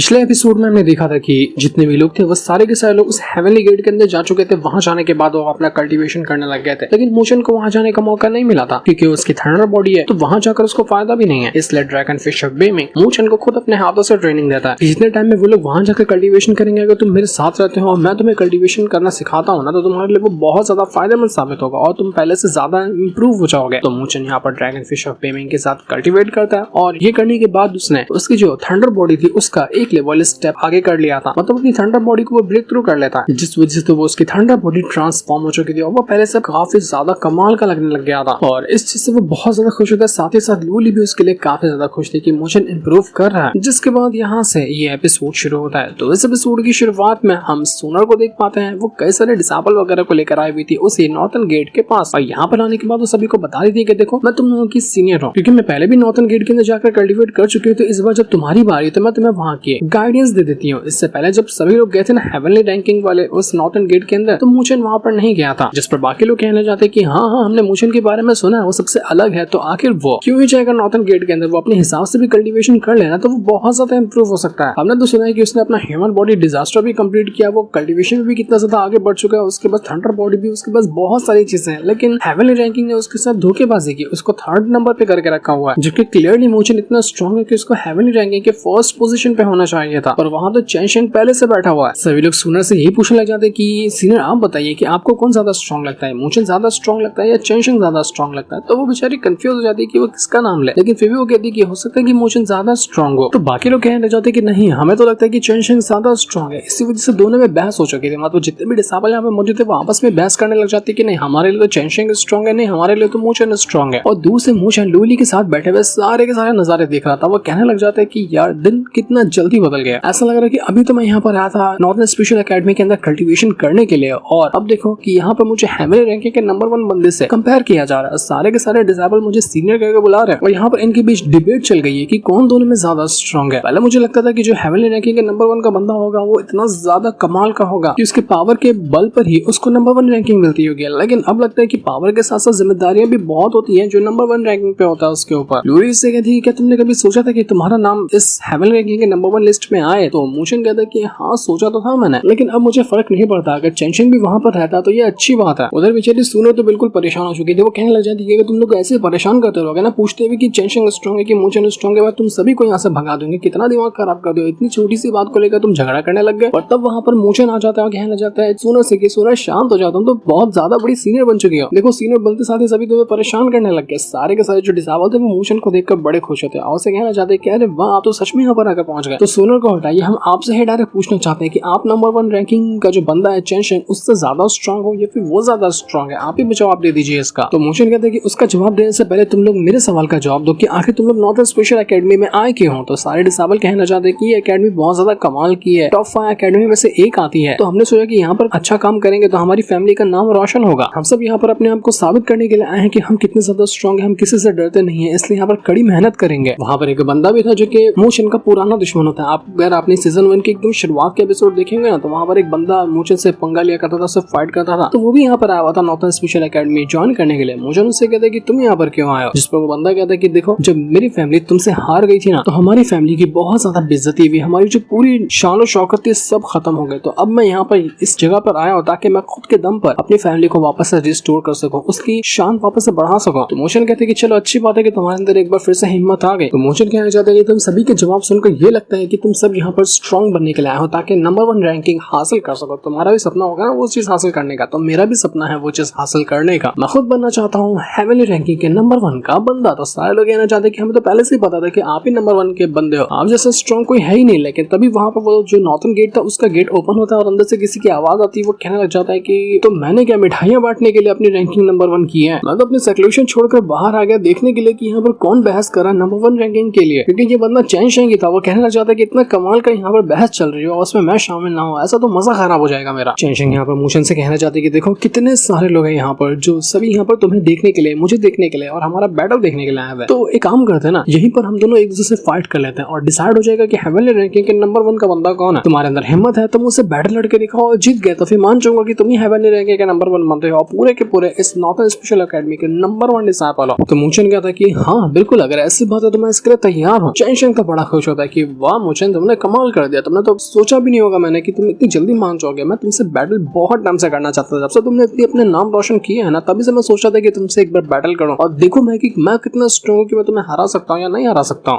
पिछले एपिसोड में हमने देखा था कि जितने भी लोग थे वो सारे के सारे लोग उस हेवनली गेट के अंदर जा चुके थे। वहां जाने के बाद वो अपना कल्टीवेशन करने लग गए थे, लेकिन मोशन को वहां जाने का मौका नहीं मिला था क्योंकि उसकी थंडर बॉडी है, तो वहां जाकर उसको फायदा भी नहीं है। इसलिए ड्रैगन फिशर बे में मोशन को खुद अपने हाथों से ट्रेनिंग देता है। जितने टाइम में वो लोग वहां जाकर कल्टीवेशन करेंगे, अगर तुम मेरे साथ रहते हो और मैं तुम्हें कल्टीवेशन करना सिखाता हूँ ना, तो तुम्हारे लिए वो बहुत ज्यादा फायदेमंद साबित होगा और तुम पहले से ज्यादा इंप्रूव हो जाओगे। तो मोशन यहाँ पर ड्रैगन फिशर पेमिंग के साथ कल्टीवेट करता है और ये करने के बाद उसने उसकी जो थंडर बॉडी थी उसका एक लेवल स्टेप आगे कर लिया था, मतलब अपनी थंडर बॉडी को वो ब्रेक थ्रू कर लेता है, जिस वजह से वो उसकी थंडर बॉडी ट्रांसफॉर्म हो चुकी थी और वो पहले से काफी ज्यादा कमाल का लगने लग गया था। और इस चीज से वो बहुत ज्यादा खुश होता है। साथ ही साथ लूली भी उसके लिए काफी ज्यादा खुश थी कि मोशन इंप्रूव कर रहा है। जिसके बाद यहाँ से ये एपिसोड शुरू होता है। तो इस एपिसोड की शुरुआत में हम सोनर को देख पाते हैं। वो कई सारे डिसेबल वगैरह को लेकर आई हुई थी उसी नॉर्थन गेट के पास, और यहाँ पर आने के बाद वो सभी को बता रही थी कि देखो मैं तुम लोगों की सीनियर हूँ, क्योंकि मैं पहले भी नॉर्थन गेट के अंदर जाकर कल्टीवेट कर चुकी हूँ, तो इस बार जब तुम्हारी बारी तो मैं तुम्हें वहाँ की गाइडेंस दे देती हूँ। इससे पहले जब सभी लोग गए थे ना हेवनली रैंकिंग वाले उस नॉर्थन गेट के अंदर, तो मोशन वहां पर नहीं गया था, जिस पर बाकी लोग कहने जाते कि हाँ हमने मोशन के बारे में सुना है, वो सबसे अलग है, तो आखिर वो क्यों ही जाएगा नॉर्थन गेट के अंदर। वो अपने हिसाब से भी कल्टीवेशन कर लेना तो वो बहुत ज्यादा इंप्रूव हो सकता है। हमने तो सुना है कि उसने अपना ह्यूमन बॉडी डिजास्टर भी कंप्लीट किया, वो कल्टीवेशन में भी कितना ज्यादा आगे बढ़ चुका है, उसके पास थंडर बॉडी भी, उसके पास बहुत सारी चीजें हैं, लेकिन हेवनली रैंकिंग ने उसके साथ धोखेबाजी की, उसको थर्ड नंबर पे करके रखा हुआ है, जो कि क्लियरली मोशन इतना स्ट्रॉन्ग है कि उसको हेवनली रैंकिंग के फर्स्ट पोजीशन पे होना चाहिए था, और वहां तो चेंशन पहले से बैठा हुआ है। सभी लोग सुनर से यही पूछने लग जाते हैं कि सीनियर आप बताइए कि आपको कौन ज्यादा स्ट्रॉन्ग लगता है, मोशन ज्यादा स्ट्रॉन्ग लगता है या चेंशन ज्यादा स्ट्रॉन्ग लगता है। तो वो बेचारी कंफ्यूज हो जाती है कि वो किसका नाम ले, लेकिन फिर भी वो कहती है कि हो सकता है कि मोशन ज्यादा स्ट्रॉन्ग हो। तो बाकी लोग कहने लग जाते हैं कि नहीं हमें तो लगता है कि चेंशन ज्यादा स्ट्रॉन्ग है। इसी वजह से दोनों में बहस हो चुकी थी, मतलब जितने भी डिसेबल यहाँ पे मौजूद थे वो आपस में बहस करने लग जाती है कि नहीं हमारे लिए तो चेंशन स्ट्रॉन्ग है, नहीं हमारे लिए तो मोशन स्ट्रॉन्ग है। और दूर से मोशन लूली के साथ बैठे हुए सारे के सारे नजारे देख रहा था। वो कहने लग जाता है कि यार दिन कितना जल्दी बदल गया, ऐसा लग रहा है कि अभी तो मैं यहाँ पर आया था नॉर्थन स्पेशल एकेडमी के अंदर कल्टीवेशन करने के लिए, और अब देखो कि यहाँ पर मुझे हेवनली रैंकिंग के नंबर 1 बंदे से कंपेयर किया जा रहा है। सारे के सारे डिसेबल मुझे सीनियर करके बुला रहे हैं और यहाँ पर इनके बीच डिबेट चल गई है कि कौन दोनों में ज्यादा स्ट्रॉन्ग है। पहले मुझे लगता था कि जो हेवनली रैंकिंग के नंबर 1 का बंदा होगा वो इतना ज्यादा कमाल का होगा कि उसके पावर के बल पर ही उसको नंबर 1 रैंकिंग मिलती होगी, लेकिन अब लगता है कि पावर के साथ साथ जिम्मेदारियां भी बहुत होती है जो नंबर 1 रैंकिंग पे होता है उसके ऊपर। लूरी से कहती है क्या तुमने कभी सोचा था कि तुम्हारा नाम इस हेवनली रैंकिंग के नंबर 1 लिस्ट में आए। तो मोशन कहता है कि हाँ सोचा तो था मैंने, लेकिन अब मुझे फर्क नहीं पड़ता, अगर चेंशन भी वहां पर रहता तो ये अच्छी बात है। उधर बेचारी सुनो तो बिल्कुल परेशान हो चुकी थी। वो कहने लग जाती है कि तुम लोग ऐसे परेशान करते रहोगे ना, पूछते हुए कि चेंशन स्ट्रॉन्ग है कि मोशन स्ट्रॉन्ग है, तुम सभी को यहाँ से भगा दोगे, कितना दिमाग खराब कर दो, इतनी छोटी सी बात को लेकर तुम झगड़ा करने लग गए। और तब वहां पर मोशन आ जाता है, कहने लग जाता है सुनो से कि सुनो शांत हो जाओ, तुम तो बहुत ज्यादा बड़ी सीनियर बन चुकी हो, देखो सीनियर बनते साथ ही सभी तुम्हें परेशान करने लग गए। सारे के सारे जो डिसेबल थे वो मोशन को देखकर बड़े खुश होते हैं और से कहना चाहते हैं कि अरे वाह आप तो सच में यहाँ पर आकर पहुंच गए। तो सोनर को हटाइए, हम आपसे ही डायरेक्ट पूछना चाहते हैं कि आप नंबर 1 रैंकिंग का जो बंदा है चेंशन उससे ज्यादा स्ट्रॉन्ग हो या फिर वो ज्यादा स्ट्रॉन्ग है, आप ही जवाब दे दीजिए इसका। तो मोशन कहते हैं कि उसका जवाब देने से पहले तुम लोग मेरे सवाल का जवाब दो कि आखिर तुम लोग नॉर्थन स्पेशल एकेडमी में आए क्यों हो। तो सारे डिसेबल कहना चाहते हैं कि ये एकेडमी बहुत ज्यादा कमाल की है, टॉप 5 एकेडमी में से एक आती है, तो हमने सोचा कि यहाँ पर अच्छा काम करेंगे तो हमारी फैमिली का नाम रोशन होगा। हम सब यहाँ पर अपने आप को साबित करने के लिए आए हैं कि हम कितने ज्यादा स्ट्रॉन्ग है, हम किसी से डरते नहीं है, इसलिए यहाँ पर कड़ी मेहनत करेंगे। वहाँ पर एक बंदा भी था जो कि मोशन का पुराना दुश्मन होता है। आप अगर आपने सीजन 1 के एकदम शुरुआत के एपिसोड देखेंगे ना, तो वहाँ पर एक बंदा मोशन से पंगा लिया करता था, उससे फाइट करता था, तो वो भी यहाँ पर आया हुआ था नॉर्थन स्पेशल एकेडमी ज्वाइन करने के लिए। मोशन उससे कहता है कि तुम यहाँ पर क्यों आए हो, जिस पर वो बंदा कहता है कि देखो जब मेरी फैमिली तुमसे हार गई थी ना, तो हमारी फैमिली की बहुत ज्यादा बेइज्जती हुई, हमारी जो पूरी शान और शौकत थी सब खत्म हो गए, तो अब मैं यहाँ पर इस जगह पर आया हूँ ताकि मैं खुद के दम पर अपनी फैमिली को वापस से रिस्टोर कर सकूं, उसकी शान वापस से बढ़ा सकूं। तो मोशन कहते हैं कि चलो अच्छी बात है कि तुम्हारे अंदर एक बार फिर से हिम्मत आ गई। तो मोशन कहना चाहता है कि तुम सभी के जवाब सुनकर ये लगता है कि तुम सब यहाँ पर स्ट्रॉन्ग बनने के लिए आए हो ताकि नंबर 1 रैंकिंग हासिल कर सको। तुम्हारा भी सपना होगा ना वो चीज हासिल करने का, तो मेरा भी सपना है वो चीज हासिल करने का। मैं खुद बनना चाहता हूँ हेवनली रैंकिंग के नंबर 1 का बंदा। तो सारे लोग कहना चाहते हैं कि हमें तो पहले से ही पता था कि आप ही नंबर 1 के बंदे हो, आप जैसा स्ट्रॉन्ग कोई है ही नहीं। लेकिन तभी वहां पर वो जो नॉर्थन गेट था उसका गेट ओपन होता है और अंदर से किसी की आवाज आती है। वो कहने लग जाता है कि तो मैंने क्या मिठाइयां बांटने के लिए अपनी रैंकिंग नंबर 1 की है, मैं तो अपने सर्कुलेशन छोड़कर बाहर आ गया देखने के लिए कि यहाँ पर कौन बहस कर रहा है नंबर 1 रैंकिंग के लिए, क्योंकि ये बंदा चेंशन था। वो कहना चाहता है कि इतना कमाल का यहाँ पर बहस चल रही है और उसमें मैं शामिल ना हूँ, ऐसा तो मजा खराब हो जाएगा मेरा। चेंशन यहाँ पर मोशन से कहना चाहते हैं कि देखो कितने सारे लोग हैं यहाँ पर जो सभी यहाँ पर तुम्हें देखने के लिए, मुझे देखने के लिए और हमारा बैटल देखने के लिए आए हुए, तो एक काम करते हैं ना, यहीं पर हम दोनों एक दूसरे से फाइट कर लेते हैं और डिसाइड हो जाएगा कि हेवनली रैंकिंग के नंबर 1 का बंदा कौन है। तुम्हारे अंदर हिम्मत है, तुम मुझसे बैटल लड़के दिखाओ और जीत गए तो फिर मान जाऊंगा कि तुम ही हेवनली रैंकिंग के नंबर 1 बनते हो और पूरे के पूरे इस नॉर्थन स्पेशल एकेडमी के नंबर 1 डिसाइपल हो। तो मोशन कहता है कि हाँ बिल्कुल, अगर ऐसी बात है तो मैं इसके लिए तैयार हूँ। चेंशन का बड़ा खुश होता है कि वाह मोशन, तुमने कमाल कर दिया, तुमने तो सोचा भी नहीं होगा मैंने कि तुम इतनी जल्दी मान जाओगे। मैं तुमसे बैटल बहुत टाइम से करना चाहता था, जब से तुमने इतनी अपने नाम रोशन किया है ना, तभी से मैं सोचा था कि तुमसे एक बार बैटल करूं और देखो मैं कितना स्ट्रॉन्ग हूं कि मैं तुम्हें हरा सकता हूं या नहीं हरा सकता हूं।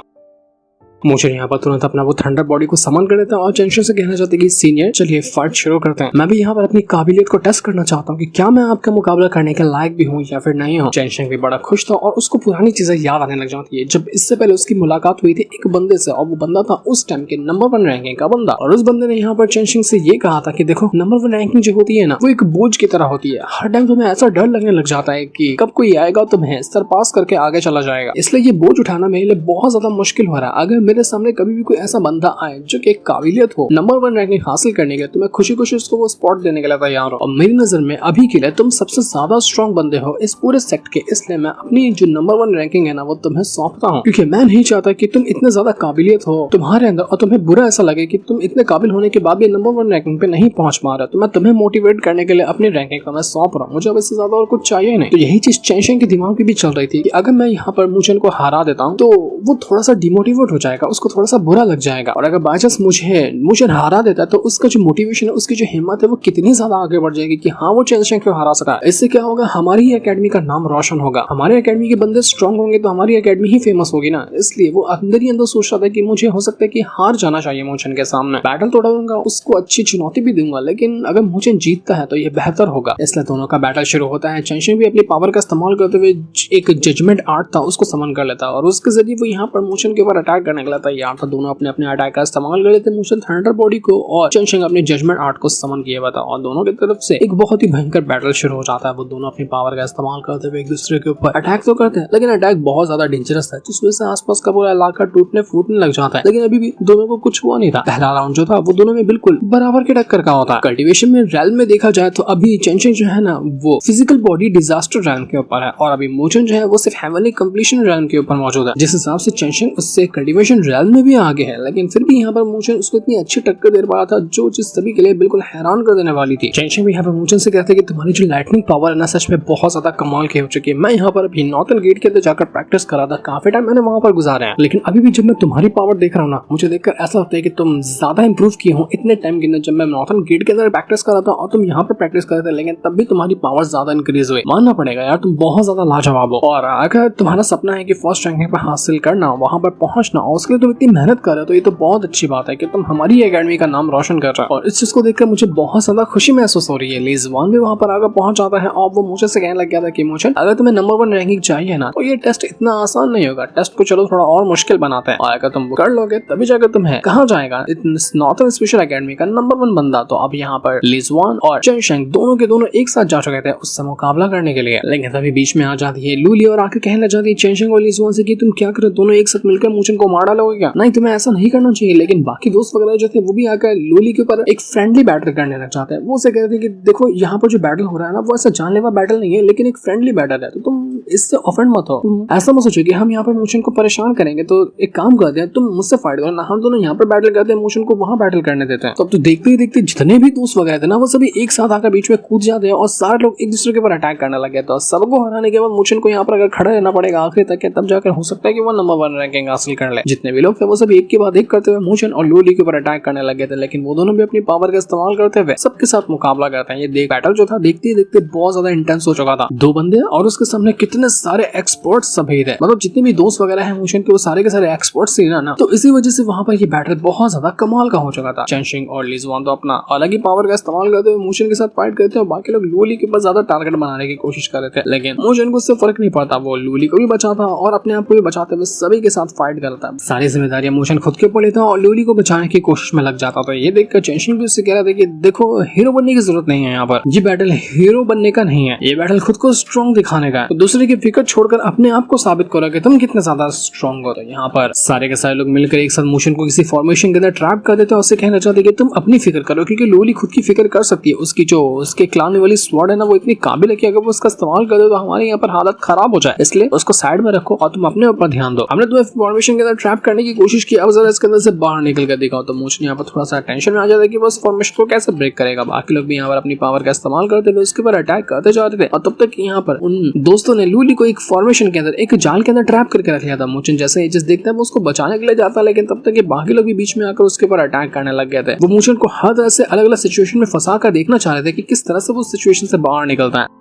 मुझे यहाँ पर तुरंत अपना वो थंडर बॉडी को समन कर देता है और चेंशिंग से कहना चाहते हैं कि सीनियर चलिए फाइट शुरू करते हैं। मैं भी यहाँ पर अपनी काबिलियत को टेस्ट करना चाहता हूँ कि क्या मैं आपका मुकाबला करने के लायक भी हूँ या फिर नहीं हूँ। चेंशिंग भी बड़ा खुश था और उसको पुरानी चीजें याद आने लग जाती है। जब इससे पहले उसकी मुलाकात हुई थी एक बंदे से और वो बंदा था उस टाइम के नंबर 1 रैंकिंग का बंदा, और उस बंदे ने यहाँ पर चेंशिंग से ये कहा था कि देखो नंबर 1 रैंकिंग जो होती है ना वो एक बोझ की तरह होती है। हर टाइम तुम्हें ऐसा डर लगने लग जाता है कि कब कोई आएगा तुम्हें सरपास करके आगे चला जाएगा, इसलिए ये बोझ उठाना मेरे लिए बहुत ज्यादा मुश्किल हो रहा है। अगर मेरे सामने कभी भी कोई ऐसा बंदा आए जो कि एक काबिलियत हो नंबर 1 रैंकिंग हासिल करने के लिए, तो मैं खुशी खुशी उसको वो स्पॉट देने के लिए तैयार हूं। और मेरी नजर में अभी के लिए तुम सबसे ज्यादा स्ट्रॉन्ग बंदे हो इस पूरे सेक्ट के, इसलिए मैं अपनी जो नंबर 1 रैंकिंग है ना वो तुम्हें सौंपता हूँ, क्योंकि मैं नहीं चाहता कि तुम इतने ज्यादा काबिलियत हो तुम्हारे अंदर और तुम्हें बुरा ऐसा लगे कि तुम इतने काबिल होने के बाद भी नंबर 1 रैंकिंग पे नहीं पहुंच पा रहे। तो मैं तुम्हें मोटिवेट करने के लिए अपनी रैंकिंग को मैं सौंप रहा हूँ, मुझे अब इससे ज्यादा और कुछ चाहिए नहीं। तो यही चीज चेंशिंग के दिमाग में भी चल रही थी कि अगर मैं यहाँ पर मुझे को हरा देता हूँ तो वो थोड़ा सा डिमोटिवेट हो जाएगा, उसको थोड़ा सा बुरा लग जाएगा, और अगर बाय चांस मुझे हरा देता है तो उसका जो मोटिवेशन है उसकी जो हिम्मत है वो कितनी ज्यादा आगे बढ़ जाएगी कि हाँ वो चेंशिंग को हरा सका। इससे क्या होगा, हमारी ही एकेडमी का नाम रोशन होगा, हमारे एकेडमी के बंदे स्ट्रॉन्ग होंगे तो हमारी एकेडमी ही फेमस होगी ना। इसलिए वो अंदर ही अंदर सोच रहा था कि मुझे हो सकता है कि हार जाना चाहिए मोशन के सामने, बैटल तो दूंगा उसको अच्छी चुनौती भी दूंगा, लेकिन अगर मुझे जीतता है तो ये बेहतर होगा। इसलिए दोनों का बैटल शुरू होता है। चेंशिंग भी अपनी पावर का इस्तेमाल करते हुए एक जजमेंट आर्ट था उसको समन कर लेता और उसके जरिए वो यहाँ पर मोशन के ऊपर अटैक करने के लिए तैयार था। दोनों अपने अपने अटैक का इस्तेमाल कर लेते, मोशन थंडर बॉडी को और चेंशिंग अपने जजमेंट आर्ट को समन किया हुआ था और दोनों की तरफ से एक बहुत ही भयंकर बैटल शुरू हो जाता है। वो दोनों अपनी पावर का इस्तेमाल करते हुए एक दूसरे के ऊपर अटैक तो करते हैं, लेकिन अटैक बहुत ज्यादा डेंजरस है जिस वजह से आसपास का पूरा इलाका टूटने फूटने लग जाता है। लेकिन अभी भी दोनों को कुछ हुआ नहीं था। पहला राउंड जो था वो दोनों में बिल्कुल बराबर की टक्कर का होता है। कल्टीवेशन में रैल में देखा जाए तो अभी चेंशिंग जो है ना वो फिजिकल बॉडी डिजास्टर रैल के ऊपर है और अभी मोशन जो है वो सिर्फ हेवनली कंप्लीशन रैल के ऊपर मौजूद है। जिस हिसाब से चेंशिंग उससे कल्टीवेशन रैल में भी आगे है, लेकिन फिर भी यहाँ पर मोशन उसको इतनी अच्छी टक्कर दे रहा था जो चीज सभी के लिए बिल्कुल हैरान कर देने वाली थी। चेंशिंग भी यहाँ पर मोशन से कहते हैं कि तुम्हारी जो लाइटनिंग पावर है ना सच में बहुत ज्यादा कमाल की हो चुकी है। मैं यहाँ पर अभी नॉर्थन गेट के अंदर जाकर प्रैक्टिस करा था, काफी टाइम मैंने वहां पर गुजारा है, लेकिन अभी भी जब मैं तुम्हारी पावर देख रहा हूँ ना मुझे देखकर ऐसा लगता है कि तुम ज्यादा इंप्रूव किए हो इतने टाइम के अंदर। जब मैं नॉर्थन गेट के अंदर प्रैक्टिस कर रहा था और तुम यहाँ पर प्रैक्टिस कर रहे थे, लेकिन तब भी तुम्हारी पावर ज्यादा इंक्रीज हुई। मानना पड़ेगा यार तुम बहुत ज्यादा लाजवाब हो। और अगर तुम्हारा सपना है कि फर्स्ट रैंकिंग पर हासिल करना, वहां पर पहुंचना और उसके लिए तुम इतनी मेहनत कर रहे हो, तो ये तो बहुत अच्छी बात है कि तुम हमारी एकेडमी का नाम रोशन कर रहे हो। और इस चीज को देखकर मुझे बहुत ज्यादा खुशी महसूस हो रही है। लीजवान भी वहां पर आकर पहुंच जाता है और वो मुझे से कहने लग गया था कि मुझे अगर तुम्हें नंबर 1 रैंकिंग चाहिए ना तो ये टेस्ट इतना आसान नहीं होगा, टेस्ट को चलो थोड़ा और मुश्किल बनाते हैं, और अगर तुम कर लोगे तभी जाकर तुम्हें कहाँ जाएगा नॉर्थन स्पेशल एकेडमी का नंबर 1 बंदा। तो अब यहाँ पर लीजवान और चेंशिंग दोनों के दोनों एक साथ जा चुके थे उससे मुकाबला करने के लिए, लेकिन तभी बीच में आ जाती है लूली और आके कहने लग जाती है चेंशिंग और लीजवान से कि तुम क्या करो, दोनों एक साथ मिलकर मोशन को मार डालोगे क्या? नहीं, तुम्हें ऐसा नहीं करना चाहिए। लेकिन बाकी दोस्त वगैरह जो थे वो भी आकर लूली के ऊपर एक फ्रेंडली बैटल करने लग जाते हैं। वो उसे कहते हैं कि देखो यहाँ पर जो बैटल हो रहा है ना वो ऐसा जानलेवा बैटल नहीं है, लेकिन एक फ्रेंडली बैटल है, तो तुम इससे ऑफेंड मत हो। तुम ऐसा मत सोचो कि हम यहाँ पर मोशन को परेशान करेंगे, तो एक काम करते हैं तुम मुझसे फाइट करो ना, हम दोनों यहाँ पर बैटल करते हैं, मोशन को वहाँ बैटल करने देते हैं। तो अब तो देखते ही देखते जितने भी दोस्त वगैरह थे ना वो सभी एक साथ आकर बीच में कूद जाते हैं और सारे लोग एक दूसरे के ऊपर अटैक करने लगे। तो सबको हराने के बाद मोशन को यहाँ पर अगर खड़ा रहना पड़ेगा आखिर तक, तब जाकर हो सकता है कि वो नंबर 1 रैंकिंग हासिल कर ले। जितने भी लोग थे वो सब एक के बाद एक करते हुए मोशन और लूली के ऊपर अटैक करने लगे थे, लेकिन वो दोनों भी अपनी पावर का इस्तेमाल करते हुए सबके साथ मुकाबला करते हैं। ये बैटल जो था देखते ही देखते बहुत ज्यादा इंटेंस हो चुका था। 2 बंदे और उसके सामने कितने सारे एक्सपर्ट्स सभी थे, मतलब जितने भी दोस्त वगैरह हैं मोशन के वो सारे के सारे एक्सपर्ट्स थे ना, तो इसी वजह से वहां पर ये बैटल बहुत ज्यादा कमाल का हो चुका था। चेंशिंग और लीजवान तो अपना अलग ही पावर का इस्तेमाल करते हुए मोशन के साथ फाइट करते हैं और बाकी लोग लूली के ऊपर ज्यादा टारगेट बनाने की कोशिश कर रहे थे, लेकिन मोशन को उससे फर्क नहीं पड़ता। वो लूली को भी बचाता और अपने आप को भी बचाते हुए सभी के साथ फाइट करता। सारी जिम्मेदारियां मोशन खुद के ऊपर लेता और लूली को बचाने की कोशिश में लग जाता। तो ये देखकर चेंशिंग भी उससे कह रहा था कि देखो हीरो बनने की जरूरत नहीं है, यहाँ पर ये बैटल हीरो बनने का नहीं है, ये बैटल खुद को स्ट्रॉन्ग दिखाने का है। तो दूसरे की फिक्र छोड़कर अपने आप को साबित करो कि तुम कितने ज्यादा स्ट्रॉन्ग हो। तो यहाँ पर सारे के सारे लोग मिलकर एक साथ मोशन को किसी फॉर्मेशन के अंदर ट्रैप कर देते हैं और उससे कहना चाहते कि तुम अपनी फिक्र करो, क्योंकि लूली खुद की फिक्र कर सकती है। उसकी जो उसके क्लान वाली स्वॉर्ड है ना वो इतनी काबिल है कि अगर वो उसका इस्तेमाल कर दे तो हमारे यहाँ पर हालत खराब हो जाए, इसलिए उसको साइड में रखो और तुम अपने ऊपर ध्यान दो। हमने तुम्हें फॉर्मेशन के अंदर ट्रैप करने की कोशिश की, अब जरा इसके अंदर से बाहर निकल कर दिखाओ। तो मोशन यहाँ पर थोड़ा सा टेंशन में आ जाता है कि वो इस फॉर्मेशन को कैसे ब्रेक करेगा। बाकी लोग भी यहाँ पर अपनी पावर का इस्तेमाल करते हुए उसके ऊपर अटैक करते जा रहे थे और तब तक यहाँ पर उन दोस्तों ने लूली को एक फॉर्मेशन के अंदर, एक जाल के अंदर ट्रैप करके रख लिया था। मोचन जैसे एजिस देखता है वो उसको बचाने के लिए जाता है, लेकिन तब तक ये बाकी लोग भी बीच में आकर उसके ऊपर अटैक करने लग गए थे। वो मोचन को हर तरह से अलग अलग सिचुएशन में फंसा कर देखना चाह रहे थे कि किस तरह से वो सिचुएशन से बाहर निकलता है।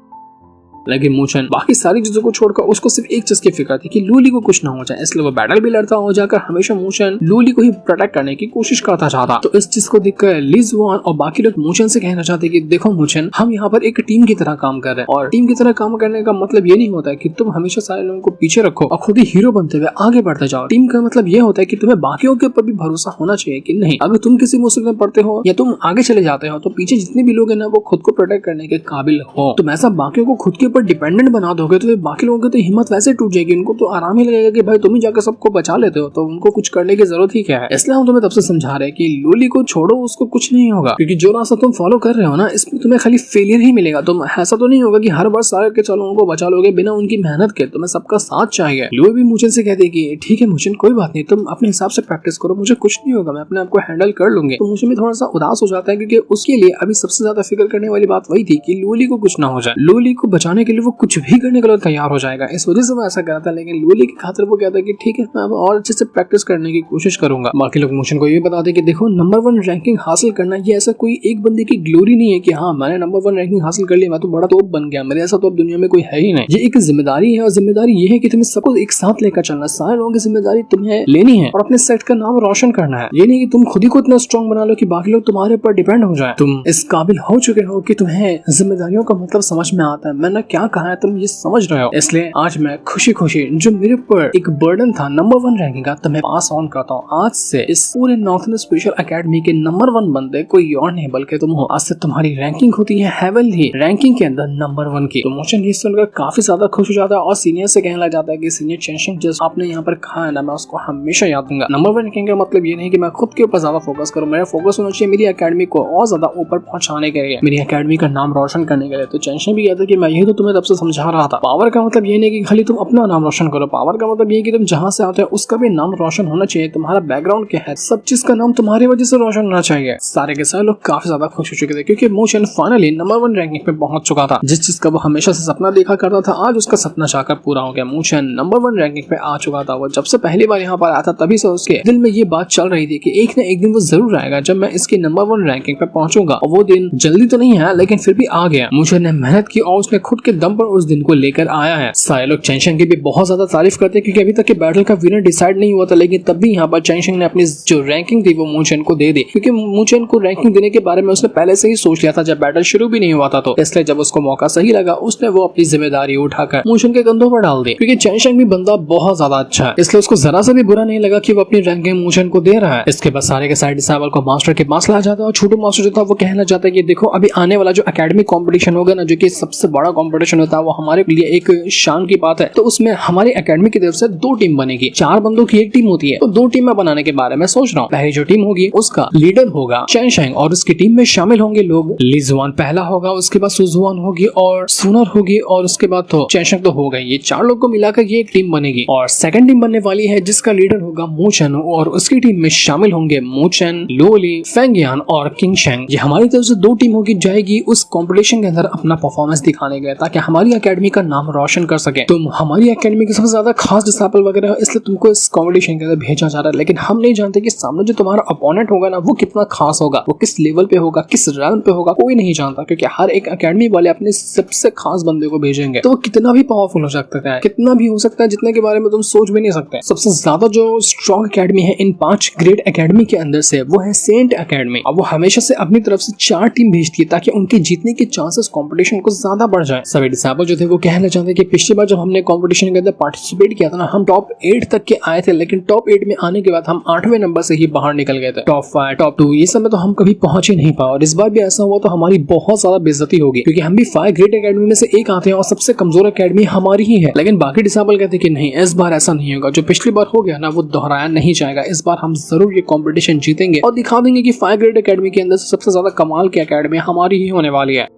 लेकिन मोचन बाकी सारी चीजों को छोड़कर उसको सिर्फ एक चीज की फिक्र थी कि लूली को कुछ ना हो जाए, इसलिए वो बैटल भी लड़ता हो जाकर हमेशा मोचन लूली को ही प्रोटेक्ट करने की कोशिश करता चाहता। तो इस चीज को देखकर ली जुआन और बाकी लोग मोचन से कहना चाहते कि देखो मोचन, हम यहाँ पर एक टीम की तरह काम कर रहे हैं, और टीम की तरह काम करने का मतलब ये नहीं होता है कि तुम हमेशा सारे लोगों को पीछे रखो और खुद ही हीरो बनते हुए आगे बढ़ते जाओ। टीम का मतलब ये होता है कि तुम्हें बाकियों के ऊपर भी भरोसा होना चाहिए कि नहीं, अगर तुम किसी मुसीबत में पड़ते हो या तुम आगे चले जाते हो तो पीछे जितने भी लोग हैं ना वो खुद को प्रोटेक्ट करने के काबिल हो। तुम ऐसा बाकियों को खुद के ऊपर डिपेंडेंट बना दोगे तो बाकी लोगों की तो हिम्मत वैसे टूट जाएगी, उनको तो आराम ही लगेगा कि भाई तुम ही जाकर सबको बचा लेते हो, तो उनको कुछ करने की जरूरत ही क्या है। इसलिए हम तुम्हें तब से समझा रहे हैं कि लूली को छोड़ो, उसको कुछ नहीं होगा, क्योंकि जो रास्ता तुम फॉलो कर रहे हो ना इसमें तुम्हें खाली फेलियर ही मिलेगा। तुम ऐसा तो नहीं होगा कि हर बार सारे के चलो उनको बचा लोगे बिना उनकी मेहनत के, तुम्हें सबका साथ चाहिए। लूली भी मुझे से कहते कि ठीक है मुझे कोई बात नहीं, तुम अपने हिसाब से प्रैक्टिस करो, मुझे कुछ नहीं होगा, मैं अपने आप को हैंडल कर लूंगी। तो मुझे भी थोड़ा सा उदास हो जाता है क्योंकि उसके लिए अभी सबसे ज्यादा फिक्र करने वाली बात वही थी कि लूली को कुछ ना हो जाए। लूली को बचाने के लिए वो कुछ भी करने के लिए तैयार हो जाएगा, इस वजह से मैं ऐसा कर रहा था। लेकिन लूली की खातिर वो कहता है कि ठीक है मैं अब और अच्छे से प्रैक्टिस करने की कोशिश करूंगा। बाकी लोग मोशन को ये बताते कि देखो नंबर 1 रैंकिंग हासिल करना ये ऐसा कोई एक बंदे की ग्लोरी नहीं है कि हाँ मैंने नंबर 1 रैंकिंग हासिल कर लिया, मैं तो बड़ा तोप बन गया, मेरे ऐसा तो अब दुनिया में कोई है ही नहीं। ये एक जिम्मेदारी है और जिम्मेदारी ये है कि तुम्हें सबको एक साथ लेकर चलना, सारे लोगों की जिम्मेदारी तुम्हें लेनी है और अपने सेट का नाम रोशन करना है। ये नहीं कि तुम खुद ही को इतना स्ट्रॉन्ग बना लो कि बाकी लोग तुम्हारे ऊपर डिपेंड हो जाए। तुम इस काबिल हो चुके हो कि तुम्हें जिम्मेदारियों का मतलब समझ में आता है। मैंने क्या कहा है तुम ये समझ रहे हो, इसलिए आज मैं खुशी खुशी जो मेरे ऊपर एक बर्डन था नंबर 1 रैंकिंग का, तो मैं पास ऑन करता हूँ। आज से इस पूरे नॉर्थन स्पेशल एकेडमी के नंबर 1 बंदे कोई और नहीं बल्कि तुम हो। आज से तुम्हारी रैंकिंग होती है हेवनली रैंकिंग के अंदर नंबर 1 की। तो मोशन ये सुनकर काफी ज्यादा खुश हो जाता है और सीनियर से कहने लग जाता है कि सीनियर चेंशिंग जिस आपने यहाँ पर कहा है ना मैं उसको हमेशा याद दूंगा। नंबर 1 रैंकिंग का मतलब ये नहीं कि मैं खुद के ऊपर ज्यादा फोकस करूँ, मेरा फोकस होना चाहिए मेरी एकेडमी को और ज्यादा ऊपर पहुंचाने के लिए, मेरी एकेडमी का नाम रोशन करने के लिए। तो चेंशिंग भी कहता है कि मैं यही तो तुम्हें तब से समझा रहा था, पावर का मतलब ये नहीं कि खाली तुम अपना नाम रोशन करो, पावर का मतलब ये कि तुम जहां से आते हो उसका भी नाम रोशन होना चाहिए, तुम्हारा बैकग्राउंड क्या है सब चीज का नाम तुम्हारी वजह से रोशन होना चाहिए। सारे के सारे लोग काफी ज्यादा खुश हो चुके थे क्योंकि मोशन फाइनली नंबर 1 रैंकिंग पे पहुंच चुका था। जिस चीज का वो हमेशा से सपना देखा करता था आज उसका सपना चाहकर पूरा हो गया। मोशन नंबर 1 रैंकिंग पे आ चुका था। वो जब से पहली बार यहाँ पर आया था तभी से उसके दिल में ये बात चल रही थी कि एक न एक दिन वो जरूर आएगा जब मैं इसकी नंबर 1 रैंकिंग पे पहुंचूंगा, और वो दिन जल्दी तो नहीं है लेकिन फिर भी आ गया। मोशन ने मेहनत की और उसने खुद के दम पर उस दिन को लेकर आया है। सारे लोग चेंशिंग की भी बहुत ज्यादा तारीफ करते हैं क्योंकि अभी तक के बैटल का विनर डिसाइड नहीं हुआ था, लेकिन तब भी यहाँ पर चेंशिंग ने अपनी जो रैंकिंग थी वो मूचेन को दे दी क्योंकि मूचेन को रैंकिंग देने के बारे में उसने पहले से ही सोच लिया था जब बैटल शुरू भी नहीं हुआ था। तो इसलिए जब उसको मौका सही लगा उसने वो अपनी जिम्मेदारी उठाकर मूचेन के कंधों पर डाल दी क्योंकि चेंशिंग भी बंदा बहुत ज्यादा अच्छा है, इसलिए उसको जरा सा भी बुरा नहीं लगा कि वो अपनी रैंकिंग मूचेन को दे रहा है। इसके बाद सारे के सारे डिसेबल को मास्टर के पास ला जाता है और छोटू मास्टर जो था वो कहना चाहता है कि देखो अभी आने वाला जो एकेडमी कंपटीशन होगा ना, जो कि सबसे बड़ा कंपटीशन होता है, वो हमारे लिए एक शान की बात है। तो उसमें हमारी एकेडमी की तरफ से 2 टीम बनेगी, 4 बंदों की एक टीम होती है, तो 2 टीमें बनाने के बारे में सोच रहा हूँ। पहली जो टीम होगी उसका लीडर होगा चेंशिंग और उसकी टीम में शामिल होंगे लोग ली जुआन पहला होगा, उसके बाद सुजुआन होगी और सुनर होगी और उसके बाद तो चेंशिंग तो हो गई। ये 4 लोग को मिलाकर ये एक टीम बनेगी और सेकंड टीम बनने वाली है जिसका लीडर होगा मोचन और उसकी टीम में शामिल होंगे मोचन, लोली, फेंगियान और किंगशेंग। ये हमारी तरफ से 2 टीम होगी जाएगी उस कंपटीशन के अंदर अपना परफॉर्मेंस दिखाने गए ताकि हमारी एकेडमी का नाम रोशन कर सके। तुम हमारी एकेडमी के सबसे ज्यादा खास डिसिपल वगैरह हो, इसलिए तुमको इस कंपटीशन के अंदर भेजा जा रहा है, लेकिन हम नहीं जानते कि सामने जो तुम्हारा अपोनेंट होगा ना वो कितना खास होगा, वो किस लेवल पे होगा, किस रैंक पे होगा, कोई नहीं जानता क्योंकि हर एक एकेडमी वाले अपने सबसे खास बंदे को भेजेंगे। तो वो कितना भी पावरफुल हो सकता है, कितना भी हो सकता है जितने के बारे में तुम सोच भी नहीं सकते। सबसे ज्यादा जो स्ट्रॉन्ग एकेडमी है इन 5 ग्रेट एकेडमी के अंदर से वो है सेंट एकेडमी। अब वो हमेशा से अपनी तरफ से 4 टीम भेजती है ताकि उनके जीतने के चांसेस कंपटीशन को ज्यादा बढ़ जाए। सभी डिसेबल जो थे वो कहना चाहते हैं कि पिछली बार जब हमने कंपटीशन के अंदर पार्टिसिपेट किया था ना, हम टॉप 8 तक के आए थे, लेकिन टॉप 8 में आने के बाद हम 8वें नंबर से ही बाहर निकल गए थे। टॉप 5, टॉप 2 ये सब में तो हम कभी पहुंच ही नहीं पाए और इस बार भी ऐसा हुआ तो हमारी बहुत ज्यादा बेइज्जती होगी क्योंकि हम भी 5 ग्रेट एकेडमी में से एक आते हैं और सबसे कमजोर एकेडमी हमारी ही है। लेकिन बाकी डिसेबल कहते हैं कि नहीं, इस बार ऐसा नहीं होगा, जो पिछली बार हो गया ना वो दोहराया नहीं जाएगा। इस बार हम जरूर ये कंपटीशन जीतेंगे और दिखा देंगे कि 5 ग्रेट एकेडमी के अंदर सबसे ज्यादा कमाल की एकेडमी हमारी ही होने वाली है।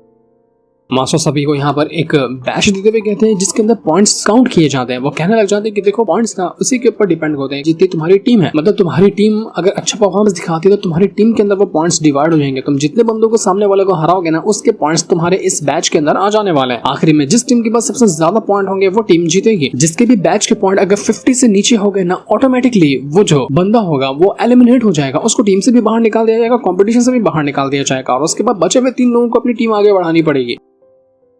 मास्टर सभी को यहाँ पर एक बैच देते हुए कहते हैं जिसके अंदर पॉइंट्स काउंट किए जाते हैं। वो कहने लग जाते हैं कि देखो पॉइंट्स ना उसी के ऊपर डिपेंड होते हैं जितनी तुम्हारी टीम है, मतलब तुम्हारी टीम अगर अच्छा परफॉर्मेंस दिखाती है तो तुम्हारी टीम के अंदर वो पॉइंट्स डिवाइड हो जाएंगे। तुम जितने बंदों को सामने वाले को हराओगे ना उसके पॉइंट्स तुम्हारे इस बैच के अंदर आ जाने वाले हैं। आखिरी में जिस टीम के पास सबसे ज्यादा पॉइंट होंगे वो टीम जीतेगी। जिसके भी बैच के पॉइंट अगर 50 से नीचे हो गए ना ऑटोमेटिकली वो जो बंदा होगा वो एलिमिनेट हो जाएगा, उसको टीम से भी बाहर निकाल दिया जाएगा, कंपटीशन से भी बाहर निकाल दिया जाएगा और उसके बाद बचे हुए 3 लोगों को अपनी टीम आगे बढ़ानी पड़ेगी।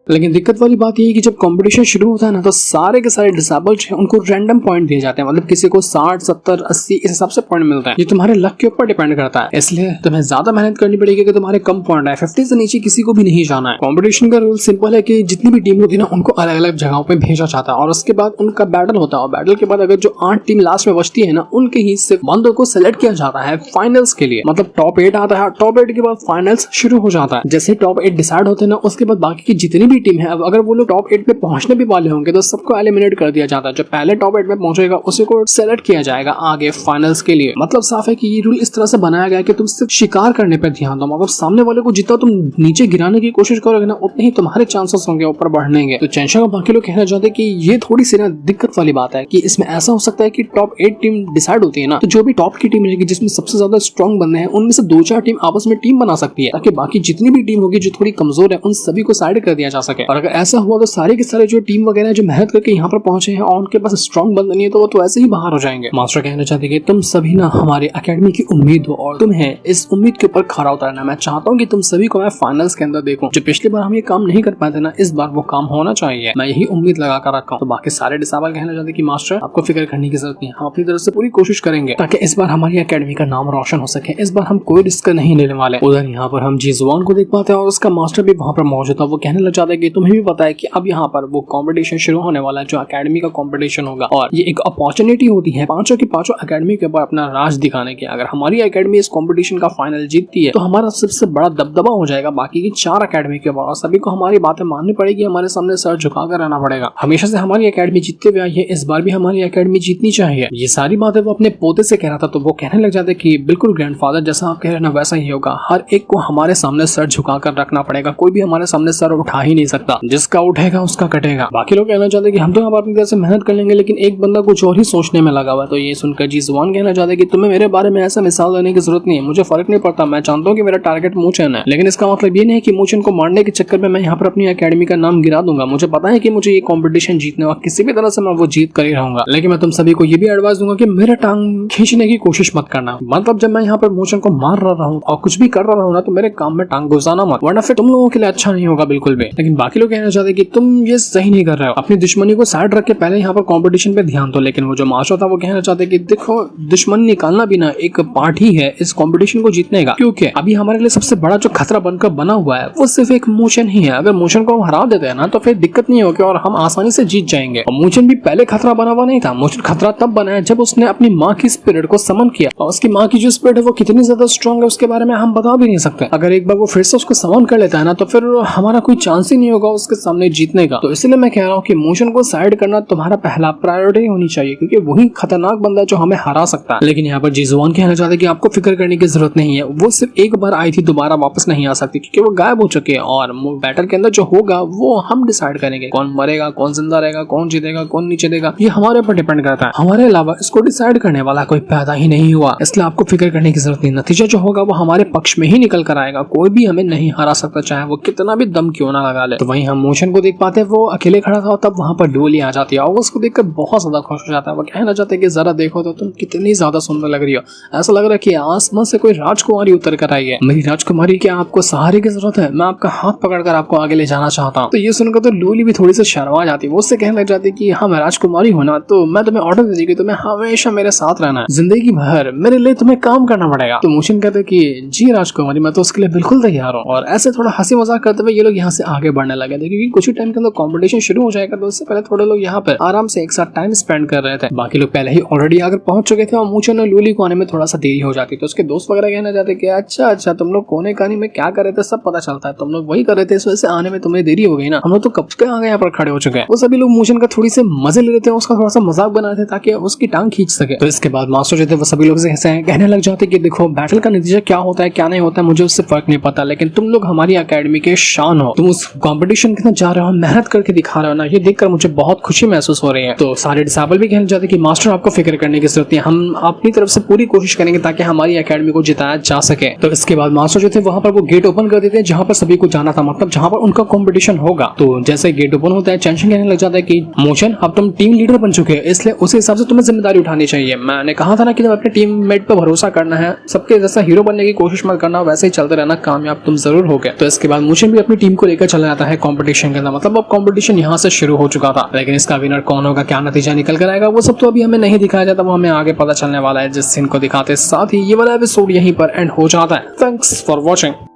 लेकिन दिक्कत वाली बात यह है कि जब कंपटीशन शुरू होता है ना तो सारे के सारे डिसेबल्ड हैं उनको रैंडम पॉइंट दिए जाते हैं, मतलब किसी को 60, 70, 80 इस हिसाब से पॉइंट मिलता है। ये तुम्हारे लक के ऊपर डिपेंड करता है, इसलिए तुम्हें ज्यादा मेहनत करनी पड़ेगी कि तुम्हारे कम पॉइंट आए। 50 से नीचे किसी को भी नहीं जाना है। कंपटीशन का रूल सिंपल है कि जितनी भी टीम होती है ना उनको अलग अलग जगहों पे भेजा जाता है और उसके बाद उनका बैटल होता है और बैटल के बाद अगर जो 8 टीम लास्ट में बचती है ना उनके ही सिर्फ बंदों को सिलेक्ट किया जाता है फाइनल्स के लिए। मतलब टॉप 8 आता है, टॉप 8 के बाद फाइनल्स शुरू हो जाता है। जैसे टॉप 8 डिसाइड होते हैं ना उसके बाद बाकी की जितनी भी टीम है अगर वो लोग टॉप 8 पे पहुंचने भी वाले होंगे तो सबको एलिमिनेट कर दिया जाता है। जो पहले टॉप 8 में पहुंचेगा उसी को सेलेक्ट किया जाएगा आगे फाइनल्स के लिए। मतलब साफ है कि ये रूल इस तरह से बनाया गया है कि तुम सिर्फ शिकार करने पर ध्यान दो, मतलब सामने वाले को जितना तुम नीचे गिराने की कोशिश करोगे ना उतने ही तुम्हारे चांसेस होंगे ऊपर बढ़ने के। तो चैनशा को बाकी लोग कहना चाहते हैं कि ये थोड़ी सी ना दिक्कत वाली बात है कि इसमें ऐसा हो सकता है कि टॉप 8 टीम डिसाइड होती है ना तो जो भी टॉप की टीम रहेगी जिसमें सबसे ज्यादा स्ट्रॉन्ग बंदे हैं उनमें से 2-4 टीम आपस में टीम बना सकती है ताकि बाकी जितनी भी टीम होगी जो थोड़ी कमजोर है उन सभी को साइड कर दिया जा सके। और अगर ऐसा हुआ तो सारे के सारे जो टीम वगैरह जो मेहनत करके यहाँ पर पहुंचे हैं और उनके पास स्ट्रॉन्ग बंदा नहीं है तो वो तो ऐसे ही बाहर हो जाएंगे। मास्टर कहना चाहते हैं कि तुम सभी ना हमारे एकेडमी की उम्मीद हो और तुम्हें इस उम्मीद के ऊपर खरा उतरना। मैं चाहता हूँ कि तुम सभी को मैं फाइनल्स के अंदर देखूं। जो पिछली बार हम ये काम नहीं कर पाए थे ना इस बार वो काम होना चाहिए, मैं यही उम्मीद लगा कर रखा हूँ। तो बाकी सारे डिसेबल कहना चाहते हैं कि मास्टर आपको फिक्र करने की जरूरत नहीं है, हम अपनी तरफ से पूरी कोशिश करेंगे ताकि इस बार हमारी एकेडमी का नाम रोशन हो सके। इस बार हम कोई रिस्क नहीं लेने वाले। उधर यहाँ पर हम जीजुआन को देख पाते हैं और उसका मास्टर भी वहाँ पर मौजूद था। वो कहने लग जाता है कि तुम्हें भी पता है कि अब यहाँ पर वो कॉम्पिटिशन शुरू होने वाला है जो एकेडमी का कंपटीशन होगा और ये एक अपॉर्चुनिटी होती है पांचों की पांचों एकेडमी के ऊपर अपना राज दिखाने की। अगर हमारी एकेडमी इस कंपटीशन का फाइनल जीतती है तो हमारा सबसे बड़ा दबदबा हो जाएगा बाकी की 4 एकेडमी के ऊपर और सभी को हमारी बातें माननी पड़ेगी, हमारे सामने सर झुकाकर रहना पड़ेगा। हमेशा से हमारी एकेडमी जीतते हुए आई है, इस बार भी हमारी एकेडमी जीतनी चाहिए। ये सारी बातें वो अपने पोते से कह रहा था तो वो कहने लग जाते कि बिल्कुल ग्रैंडफादर जैसा आप कह रहे हैं ना वैसा ही होगा। हर एक को हमारे सामने सर झुकाकर रखना पड़ेगा, कोई भी हमारे सामने सर उठा ही नहीं सकता, जिसका उठेगा उसका कटेगा। बाकी लोग कहना चाहते कि हम तो यहाँ पर अपनी तरफ से मेहनत कर लेंगे लेकिन एक बंदा कुछ और ही सोचने में लगा हुआ। तो ये सुनकर जीजुआन कहना चाहते कि तुम्हें मेरे बारे में ऐसा मिसाल देने की जरूरत नहीं है, मुझे फर्क नहीं पड़ता। मैं जानता हूँ कि मेरा टारगेट मूचन है लेकिन इसका मतलब ये नहीं कि मूचन को मारने के चक्कर में मैं यहाँ पर अपनी एकेडमी का नाम गिरा दूंगा। मुझे पता है कि मुझे ये कंपटीशन जीतने और किसी भी तरह से मैं वो जीत कर ही रहूंगा। लेकिन मैं तुम सभी को ये भी एडवाइस दूंगा कि मेरा टांग खींचने की कोशिश मत करना। मतलब जब मैं यहाँ पर मूचन को मार रहा हूँ और कुछ भी कर रहा हूँ ना तो मेरे काम में टांग घुसाना मत, वरना फिर तुम लोगों के लिए अच्छा नहीं होगा बिल्कुल भी। लेकिन बाकी लोग कहना चाहते कि तुम ये सही नहीं कर रहे हो, अपनी दुश्मनी को साइड रख के पहले यहाँ पर कंपटीशन पे ध्यान दो। लेकिन वो जो मास्टर था वो कहना चाहते कि देखो दुश्मनी निकालना भी ना एक पार्ट ही है इस कंपटीशन को जीतने का, क्योंकि अभी हमारे लिए सबसे बड़ा जो खतरा बनकर बना हुआ है वो सिर्फ एक मूचन ही है। अगर मूचन को हम हरा देते हैं ना तो फिर दिक्कत नहीं होगी और हम आसानी से जीत जाएंगे। और मूचन भी पहले खतरा बना हुआ नहीं था, मूचन खतरा तब बना है जब उसने अपनी माँ की स्पिरिट को समन किया और उसकी माँ की जो स्पिरिट है वो कितनी ज्यादा स्ट्रॉन्ग है उसके बारे में हम बता भी नहीं सकते। अगर एक बार वो फिर से उसको समन कर लेता है ना तो फिर हमारा कोई चांस ही नहीं होगा उसके सामने जीतने का। तो इसलिए मैं कह रहा हूँ कि मूचन को साइड करना तुम्हारा पहला प्रायोरिटी होनी चाहिए क्योंकि वही खतरनाक बंदा जो हमें हरा सकता है। लेकिन यहाँ पर जीजुआन कहना चाहते हैं कि आपको फिक्र करने की जरूरत नहीं है, वो सिर्फ एक बार आई थी दोबारा वापस नहीं आ सकती क्योंकि वो गायब हो चुके हैं और बैटल के अंदर जो होगा वो हम डिसाइड करेंगे। कौन मरेगा, कौन जिंदा रहेगा, कौन जीतेगा, कौन नीचे देगा, ये हमारे ऊपर डिपेंड करता है। हमारे अलावा इसको डिसाइड करने वाला कोई पैदा ही नहीं हुआ, इसलिए आपको फिक्र करने की जरूरत नहीं। नतीजा जो होगा वो हमारे पक्ष में ही निकल कर आएगा, कोई भी हमें नहीं हरा सकता चाहे वो कितना भी दम क्यों ना लगा ले। तो वहीं हम मूचन को देख पाते हैं, वो अकेले खड़ा था तब वहां पर डोली आ जाती है और उसको देखकर बहुत ज्यादा खुश हो जाता है। वो कहना चाहते हैं कि जरा देखो तो तुम कितनी ज्यादा सुंदर लग रही हो, ऐसा लग रहा है कि आसमान से कोई राजकुमारी उतर कर आई है। मेरी राजकुमारी, क्या आपको सहारे की जरूरत है? मैं आपका हाथ पकड़कर आपको आगे ले जाना चाहता हूँ। तो ये सुनकर तो डोली भी थोड़ी सी शर्मा जाती है, वो उससे कहने लग जाती है कि हाँ मैं राजकुमारी हूँ ना तो मैं तुम्हें ऑर्डर दे देगी, तुम्हें हमेशा मेरे साथ रहना है, जिंदगी भर मेरे लिए तुम्हें काम करना पड़ेगा। तो मूचन कहते हैं कि जी राजकुमारी, मैं तो उसके लिए बिल्कुल तैयार हूँ। और ऐसे थोड़ा हंसी मजाक करते हुए ये लोग यहाँ से आगे बढ़ने लगे थे क्योंकि कुछ ही टाइम के अंदर कॉम्पिटिशन शुरू हो जाएगा। तो उससे पहले थोड़े लोग यहाँ पर आराम से एक साथ टाइम स्पेंड कर रहे थे। बाकी लोग पहले ही ऑलरेडी आकर पहुंच चुके थे और मूचन और लूली को आने में थोड़ा सा देरी हो जाती। तो उसके दोस्त वगैरह कहना चाहते कि अच्छा तुम लोग कोने कानी में क्या कर रहे थे सब पता चलता है, तुम लोग वही कर रहे थे, इस वजह से आने में तुम्हें देरी हो गई ना, हम लोग तो कब के आगे यहाँ पर खड़े हो चुके हैं। वो सभी लोग मूचन का थोड़ी से मजे ले रहे थे, उसका थोड़ा सा मजाक बना रहे थे ताकि उसकी टांग खींच सके। तो इसके बाद मास्टर जो थे वो सभी लोग से कहने लग जाते कि देखो बैटल का नतीजा क्या होता है क्या नहीं होता है मुझे उससे फर्क नहीं पता, लेकिन तुम लोग हमारी एकेडमी के शान हो, तुम उस कंपटीशन के अंदर जा रहे हो, मेहनत करके दिखा रहे हो ना, ये देखकर मुझे बहुत खुशी महसूस हो रही है। तो सारे डिसेबल भी कहना चाहते हैं कि मास्टर आपको फिक्र करने की जरूरत है, हम अपनी तरफ से पूरी कोशिश करेंगे ताकि हमारी एकेडमी को जिताया जा सके। तो इसके बाद मास्टर जो थे वहां पर वो गेट ओपन कर देते हैं जहां पर सभी को जाना था, मतलब जहां पर उनका कंपटीशन होगा। तो जैसे गेट ओपन होता है टेंशन कहने लग जाता है कि मोशन अब तुम टीम लीडर बन चुके हैं, इसलिए उस हिसाब से तुम्हें जिम्मेदारी उठानी चाहिए। मैंने कहा था ना कि अपने टीममेट पर भरोसा करना है, सबके जैसा हीरो बनने की कोशिश मत करना, वैसे ही चलते रहना, कामयाब तुम जरूर हो गए। तो इसके बाद मोशन भी अपनी टीम को लेकर चला जाता है कंपटीशन के अंदर, मतलब अब कंपटीशन यहाँ से शुरू हो चुका था। लेकिन इसका विनर कौन होगा, क्या नतीजा निकल कर आएगा, वो सब तो अभी हमें नहीं दिखाया जाता, वो हमें आगे पता चलने वाला है जिस सीन को दिखाते साथ ही ये वाला एपिसोड यहीं पर एंड हो जाता है। Thanks for watching.